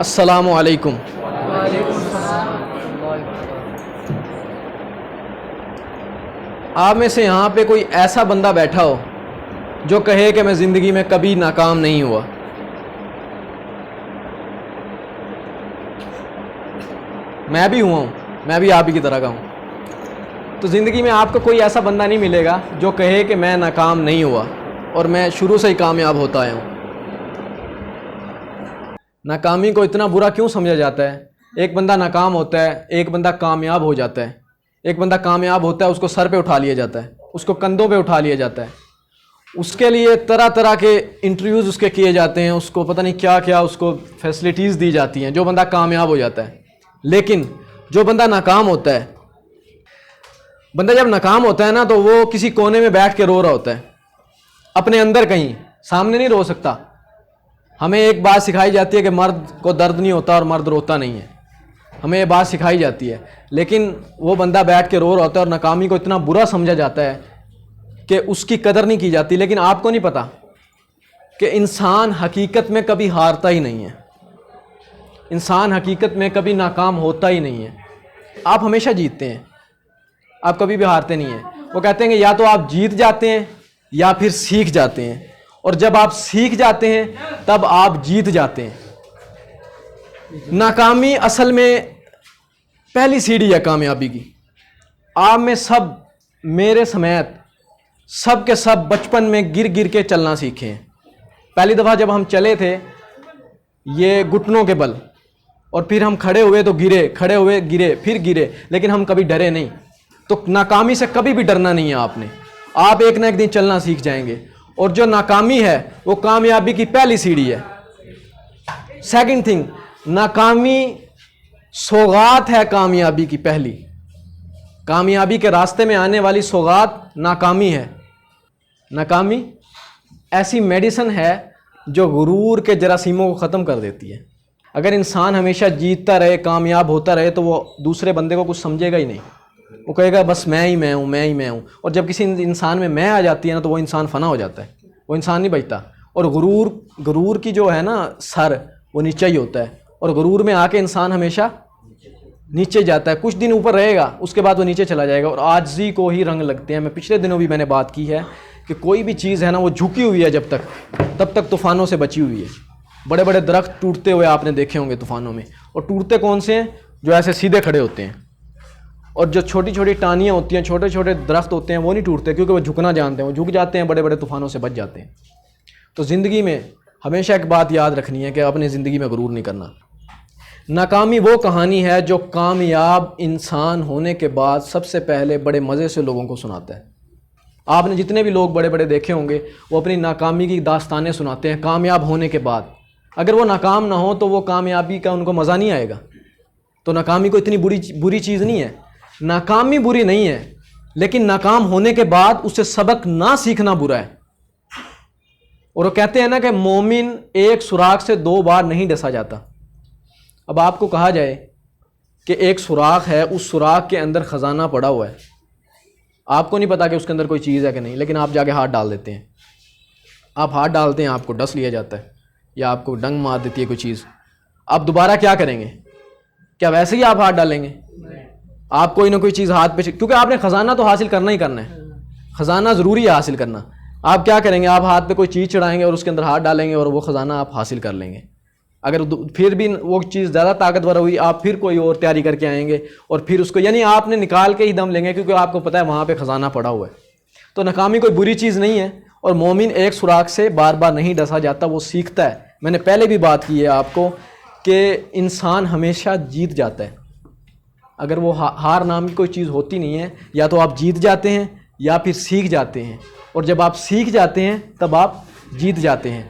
السلام علیکم۔ آپ میں سے یہاں پہ کوئی ایسا بندہ بیٹھا ہو جو کہے کہ میں زندگی میں کبھی ناکام نہیں ہوا؟ میں بھی ہوا ہوں، میں بھی آپ ہی کی طرح کا ہوں۔ تو زندگی میں آپ کو کوئی ایسا بندہ نہیں ملے گا جو کہے کہ میں ناکام نہیں ہوا اور میں شروع سے ہی کامیاب ہوتا آیا ہوں۔ ناکامی کو اتنا برا کیوں سمجھا جاتا ہے؟ ایک بندہ ناکام ہوتا ہے، ایک بندہ کامیاب ہو جاتا ہے۔ ایک بندہ کامیاب ہوتا ہے، اس کو سر پہ اٹھا لیا جاتا ہے، اس کو کندھوں پہ اٹھا لیا جاتا ہے، اس کے لیے طرح طرح کے انٹرویوز اس کے کیے جاتے ہیں، اس کو پتہ نہیں کیا کیا اس کو فیسلٹیز دی جاتی ہیں جو بندہ کامیاب ہو جاتا ہے۔ لیکن جو بندہ ناکام ہوتا ہے، بندہ جب ناکام ہوتا ہے نا تو وہ کسی کونے میں بیٹھ کے رو رہا ہوتا ہے، اپنے اندر کہیں، سامنے نہیں رو سکتا۔ ہمیں ایک بات سکھائی جاتی ہے کہ مرد کو درد نہیں ہوتا اور مرد روتا نہیں ہے، ہمیں یہ بات سکھائی جاتی ہے، لیکن وہ بندہ بیٹھ کے رو رہا ہوتا ہے اور ناکامی کو اتنا برا سمجھا جاتا ہے کہ اس کی قدر نہیں کی جاتی۔ لیکن آپ کو نہیں پتہ کہ انسان حقیقت میں کبھی ہارتا ہی نہیں ہے، انسان حقیقت میں کبھی ناکام ہوتا ہی نہیں ہے۔ آپ ہمیشہ جیتتے ہیں، آپ کبھی بھی ہارتے نہیں ہیں۔ وہ کہتے ہیں کہ یا تو آپ جیت جاتے ہیں یا پھر سیکھ جاتے ہیں، اور جب آپ سیکھ جاتے ہیں تب آپ جیت جاتے ہیں۔ ناکامی اصل میں پہلی سیڑھی ہے کامیابی کی۔ آپ میں سب، میرے سمیت سب کے سب بچپن میں گر گر کے چلنا سیکھے ہیں۔ پہلی دفعہ جب ہم چلے تھے یہ گھٹنوں کے بل، اور پھر ہم کھڑے ہوئے تو گرے، کھڑے ہوئے گرے، پھر گرے، لیکن ہم کبھی ڈرے نہیں۔ تو ناکامی سے کبھی بھی ڈرنا نہیں ہے آپ نے، آپ ایک نہ ایک دن چلنا سیکھ جائیں گے۔ اور جو ناکامی ہے وہ کامیابی کی پہلی سیڑھی ہے۔ سیکنڈ تھنگ، ناکامی سوغات ہے کامیابی کی پہلی۔ کامیابی کے راستے میں آنے والی سوغات ناکامی ہے۔ ناکامی ایسی میڈیسن ہے جو غرور کے جراثیموں کو ختم کر دیتی ہے۔ اگر انسان ہمیشہ جیتتا رہے، کامیاب ہوتا رہے تو وہ دوسرے بندے کو کچھ سمجھے گا ہی نہیں، وہ کہے گا بس میں ہی میں ہوں، میں ہی میں ہوں۔ اور جب کسی انسان میں آ جاتی ہے نا تو وہ انسان فنا ہو جاتا ہے، وہ انسان نہیں بچتا۔ اور غرور کی جو ہے نا سر، وہ نیچے ہی ہوتا ہے، اور غرور میں آ کے انسان ہمیشہ نیچے جاتا ہے۔ کچھ دن اوپر رہے گا، اس کے بعد وہ نیچے چلا جائے گا، اور عاجزی کو ہی رنگ لگتے ہیں۔ میں پچھلے دنوں بھی میں نے بات کی ہے کہ کوئی بھی چیز ہے نا وہ جھکی ہوئی ہے جب تک، تب تک طوفانوں سے بچی ہوئی ہے۔ بڑے بڑے درخت ٹوٹتے ہوئے آپ نے دیکھے ہوں گے طوفانوں میں، اور ٹوٹتے کون سے ہیں؟ جو ایسے سیدھے کھڑے ہوتے ہیں۔ اور جو چھوٹی چھوٹی ٹانیاں ہوتی ہیں، چھوٹے چھوٹے درخت ہوتے ہیں، وہ نہیں ٹوٹتے کیونکہ وہ جھکنا جانتے ہیں، وہ جھک جاتے ہیں، بڑے بڑے طوفانوں سے بچ جاتے ہیں۔ تو زندگی میں ہمیشہ ایک بات یاد رکھنی ہے کہ اپنی زندگی میں غرور نہیں کرنا۔ ناکامی وہ کہانی ہے جو کامیاب انسان ہونے کے بعد سب سے پہلے بڑے مزے سے لوگوں کو سناتا ہے۔ آپ نے جتنے بھی لوگ بڑے بڑے دیکھے ہوں گے وہ اپنی ناکامی کی داستانیں سناتے ہیں کامیاب ہونے کے بعد۔ اگر وہ ناکام نہ ہو تو وہ کامیابی کا ان کو مزہ نہیں آئے گا۔ تو ناکامی کو اتنی بری چیز نہیں ہے۔ ناکامی بری نہیں ہے، لیکن ناکام ہونے کے بعد اسے سبق نہ سیکھنا برا ہے۔ اور وہ کہتے ہیں نا کہ مومن ایک سوراخ سے 2 بار نہیں ڈسا جاتا۔ اب آپ کو کہا جائے کہ ایک سوراخ ہے، اس سوراخ کے اندر خزانہ پڑا ہوا ہے، آپ کو نہیں پتا کہ اس کے اندر کوئی چیز ہے کہ نہیں، لیکن آپ جا کے ہاتھ ڈال دیتے ہیں۔ آپ ہاتھ ڈالتے ہیں، آپ کو ڈس لیا جاتا ہے یا آپ کو ڈنگ مار دیتی ہے کوئی چیز۔ آپ دوبارہ کیا کریں گے؟ کیا ویسے ہی آپ ہاتھ ڈالیں گے؟ آپ کوئی نہ کوئی چیز ہاتھ پہ، کیونکہ آپ نے خزانہ تو حاصل کرنا ہی کرنا ہے، خزانہ ضروری ہے حاصل کرنا۔ آپ کیا کریں گے؟ آپ ہاتھ پہ کوئی چیز چڑھائیں گے اور اس کے اندر ہاتھ ڈالیں گے اور وہ خزانہ آپ حاصل کر لیں گے۔ اگر پھر بھی وہ چیز زیادہ طاقتور ہوئی، آپ پھر کوئی اور تیاری کر کے آئیں گے اور پھر اس کو، یعنی آپ نے نکال کے ہی دم لیں گے کیونکہ آپ کو پتہ ہے وہاں پہ خزانہ پڑا ہوا ہے۔ تو ناکامی کوئی بری چیز نہیں ہے، اور مومن ایک سوراخ سے بار بار نہیں ڈسا جاتا، وہ سیکھتا ہے۔ میں نے پہلے بھی بات کی ہے آپ کو کہ انسان ہمیشہ جیت جاتا ہے۔ اگر وہ ہار نام کی کوئی چیز ہوتی نہیں ہے، یا تو آپ جیت جاتے ہیں یا پھر سیکھ جاتے ہیں، اور جب آپ سیکھ جاتے ہیں تب آپ جیت جاتے ہیں۔